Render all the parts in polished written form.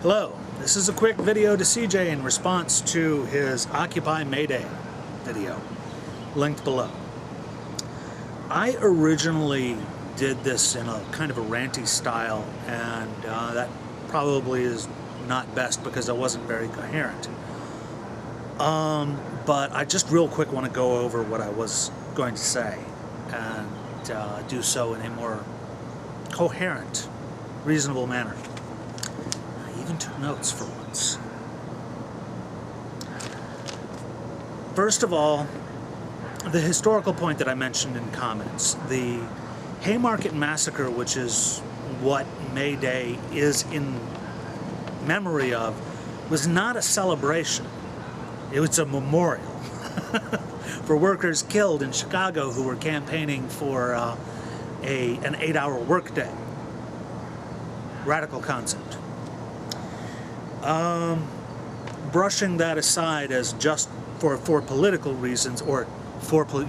Hello, this is a quick video to CJ in response to his Occupy May Day video, linked below. I originally did this in a kind of a ranty style, and that probably is not best because I wasn't very coherent. But I just real quick want to go over what I was going to say and do so in a more coherent, reasonable manner. I even took notes for once. First of all, the historical point that I mentioned in comments, the Haymarket Massacre, which is what May Day is in memory of, was not a celebration. It was a memorial for workers killed in Chicago who were campaigning for an 8-hour workday. Radical concept. Brushing that aside as just for political reasons, or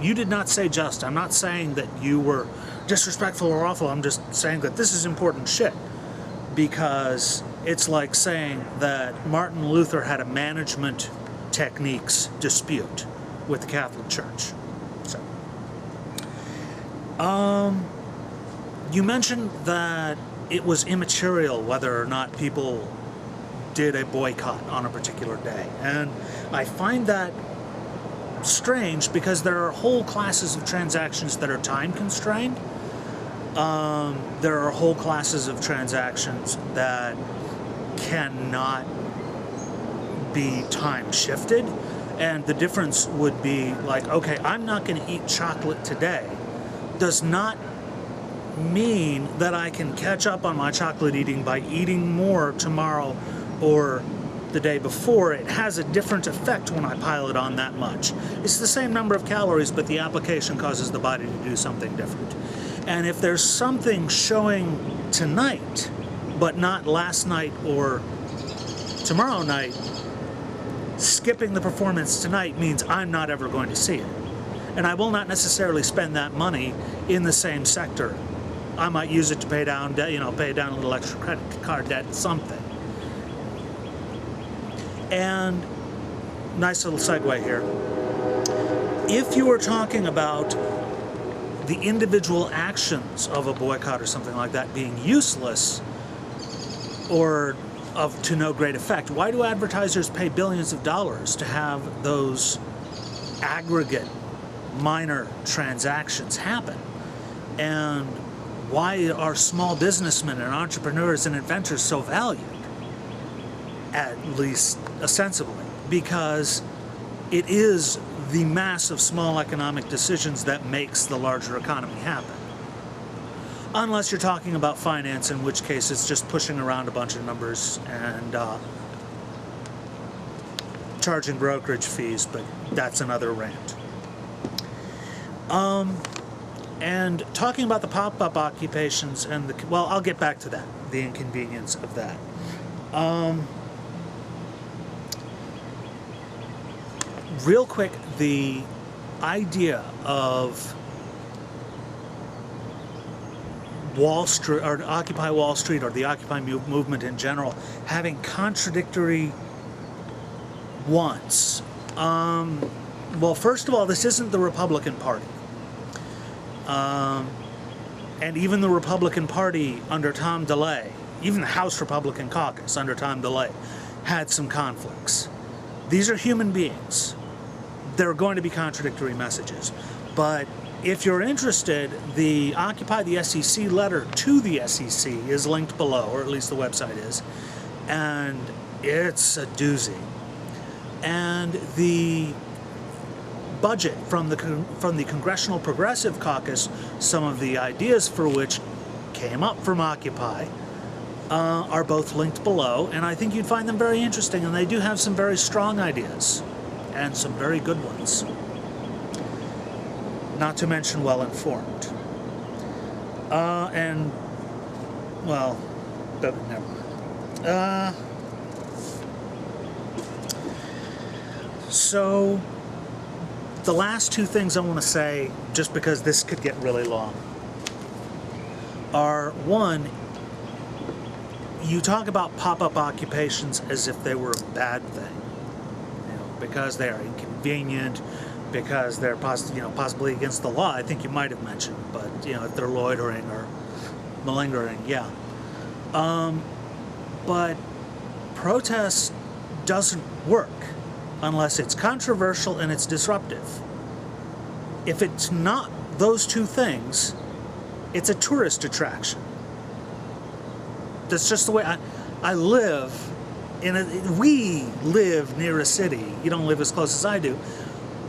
you did not say just. I'm not saying that you were disrespectful or awful. I'm just saying that this is important shit, because it's like saying that Martin Luther had a management techniques dispute with the Catholic Church. So, you mentioned that it was immaterial whether or not people did a boycott on a particular day, and I find that strange because there are whole classes of transactions that are time constrained. There are whole classes of transactions that cannot be time shifted, and the difference would be like, okay, I'm not going to eat chocolate today does not mean that I can catch up on my chocolate eating by eating more tomorrow or the day before. It has a different effect when I pile it on that much. It's the same number of calories, but the application causes the body to do something different. And if there's something showing tonight, but not last night or tomorrow night, skipping the performance tonight means I'm not ever going to see it. And I will not necessarily spend that money in the same sector. I might use it to pay down debt, pay down a little extra credit card debt, something. And nice little segue here. If you were talking about the individual actions of a boycott or something like that being useless or to no great effect, why do advertisers pay billions of dollars to have those aggregate minor transactions happen? And why are small businessmen and entrepreneurs and inventors so valued? At least ostensibly, because it is the mass of small economic decisions that makes the larger economy happen. Unless you're talking about finance, in which case it's just pushing around a bunch of numbers and charging brokerage fees, but that's another rant. And talking about the pop-up occupations and well, I'll get back to that, the inconvenience of that. Real quick, the idea of Wall Street, or Occupy Wall Street, or the Occupy movement in general, having contradictory wants. Well, first of all, this isn't the Republican Party. And even the Republican Party under Tom DeLay, even the House Republican Caucus under Tom DeLay, had some conflicts. These are human beings. There are going to be contradictory messages. But if you're interested, the Occupy the SEC letter to the SEC is linked below, or at least the website is, and it's a doozy. And the budget from the Congressional Progressive Caucus, some of the ideas for which came up from Occupy, are both linked below, and I think you'd find them very interesting, and they do have some very strong ideas, and some very good ones. Not to mention well-informed. And, well, never mind. So, the last two things I want to say, just because this could get really long, are, one, you talk about pop-up occupations as if they were a bad thing, because they are inconvenient, because they're possibly against the law. I think you might have mentioned, but if they're loitering or malingering, yeah. But protest doesn't work unless it's controversial and it's disruptive. If it's not those two things, it's a tourist attraction. That's just the way I live we live near a city, you don't live as close as I do,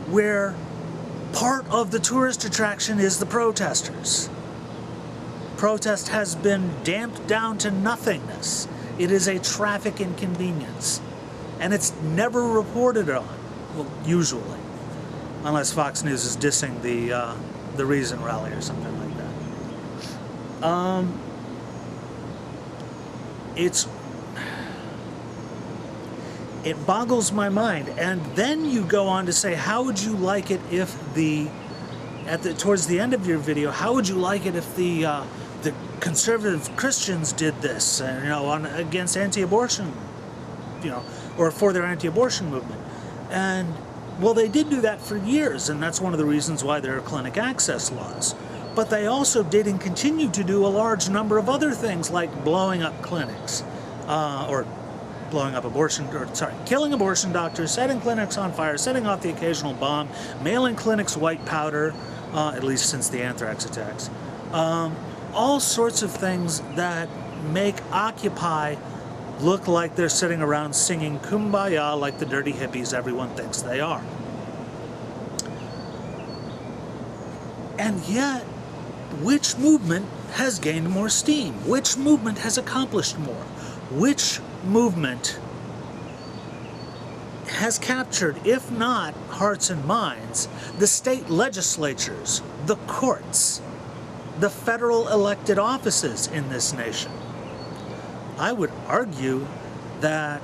where part of the tourist attraction is the protesters. Protest has been damped down to nothingness. It is a traffic inconvenience. And it's never reported on, well, usually. Unless Fox News is dissing the Reason rally or something like that. It boggles my mind. And then you go on to say, how would you like it if towards the end of your video, how would you like it if the conservative Christians did this, against anti-abortion, or for their anti-abortion movement? And well, they did do that for years, and that's one of the reasons why there are clinic access laws. But they also did and continue to do a large number of other things, like blowing up clinics, killing abortion doctors, setting clinics on fire, setting off the occasional bomb, mailing clinics white powder, at least since the anthrax attacks. All sorts of things that make Occupy look like they're sitting around singing Kumbaya like the dirty hippies everyone thinks they are. And yet, which movement has gained more steam? Which movement has accomplished more? Which movement has captured, if not hearts and minds, the state legislatures, the courts, the federal elected offices in this nation? I would argue that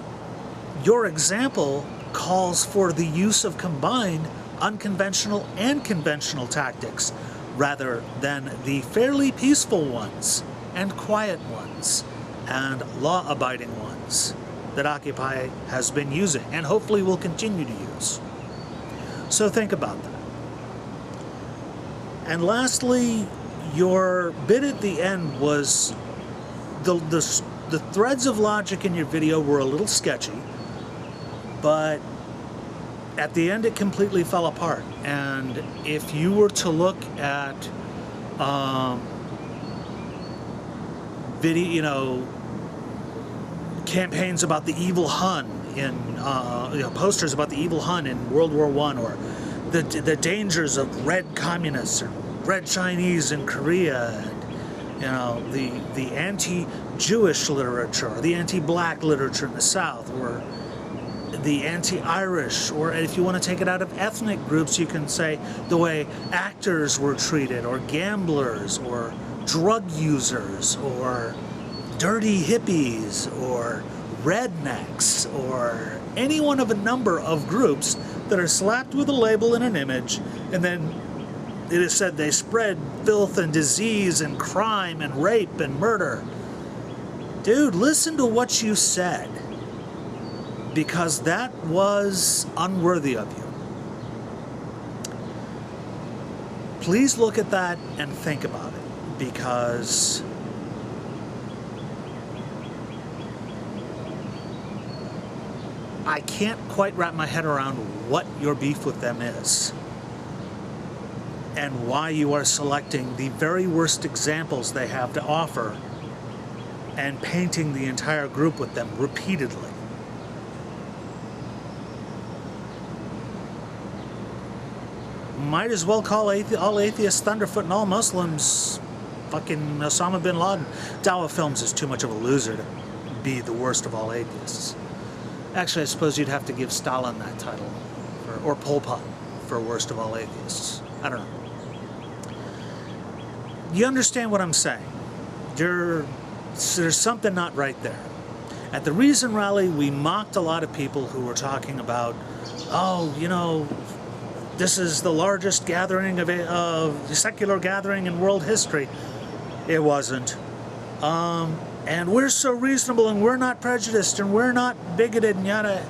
your example calls for the use of combined unconventional and conventional tactics rather than the fairly peaceful ones and quiet ones and law-abiding ones that Occupy has been using and hopefully will continue to use. So think about that. And lastly, your bit at the end was the threads of logic in your video were a little sketchy, but at the end it completely fell apart. And if you were to look at campaigns about the evil Hun posters about the evil Hun in World War I, or the dangers of red communists or red Chinese in Korea, and the anti-Jewish literature, or the anti-black literature in the South, or the anti-Irish, or if you want to take it out of ethnic groups, you can say the way actors were treated, or gamblers, or drug users, or dirty hippies, or rednecks, or any one of a number of groups that are slapped with a label and an image, and then it is said they spread filth and disease and crime and rape and murder. Dude, listen to what you said, because that was unworthy of you. Please look at that and think about it, because I can't quite wrap my head around what your beef with them is, and why you are selecting the very worst examples they have to offer and painting the entire group with them repeatedly. Might as well call all atheists Thunderfoot and all Muslims fucking Osama bin Laden. Dawa Films is too much of a loser to be the worst of all atheists. Actually, I suppose you'd have to give Stalin that title, or Pol Pot, for worst of all atheists. I don't know. You understand what I'm saying? There's something not right there. At the Reason rally, we mocked a lot of people who were talking about, this is the largest gathering of secular gathering in world history. It wasn't. and we're so reasonable, and we're not prejudiced, and we're not bigoted, and yada.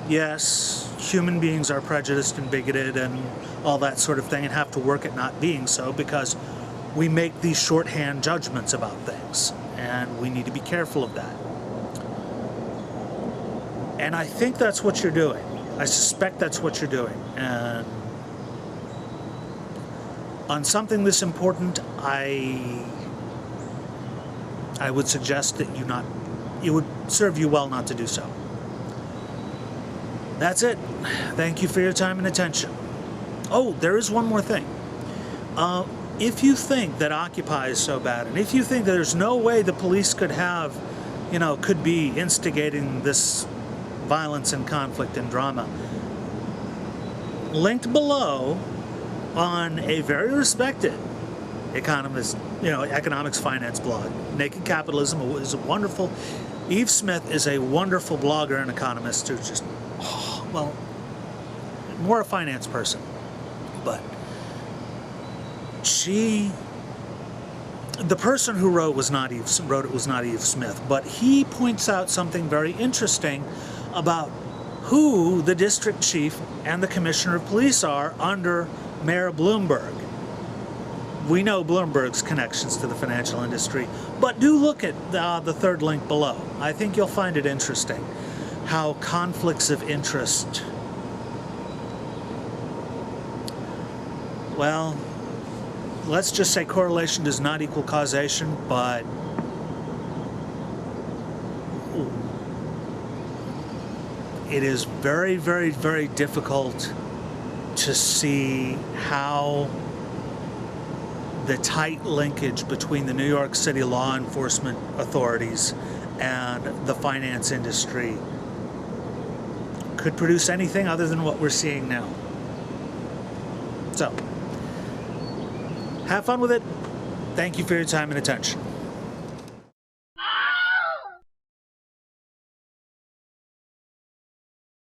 Yes, human beings are prejudiced and bigoted and all that sort of thing, and have to work at not being so, because we make these shorthand judgments about things, and we need to be careful of that. And I think that's what you're doing. I suspect that's what you're doing. And on something this important, I would suggest that it would serve you well not to do so. That's it. Thank you for your time and attention. Oh, there is one more thing. If you think that Occupy is so bad, and if you think that there's no way the police could have, could be instigating this violence and conflict and drama, linked below on a very respected economics finance blog, Naked Capitalism is a wonderful. Eve Smith is a wonderful blogger and economist who's just, more a finance person, but the person who wrote it was not Eve Smith, but he points out something very interesting about who the district chief and the commissioner of police are under Mayor Bloomberg. We know Bloomberg's connections to the financial industry, but do look at the third link below. I think you'll find it interesting how conflicts of interest, well, let's just say correlation does not equal causation, but it is very, very, very difficult to see how the tight linkage between the New York City law enforcement authorities and the finance industry could produce anything other than what we're seeing now. So, have fun with it. Thank you for your time and attention.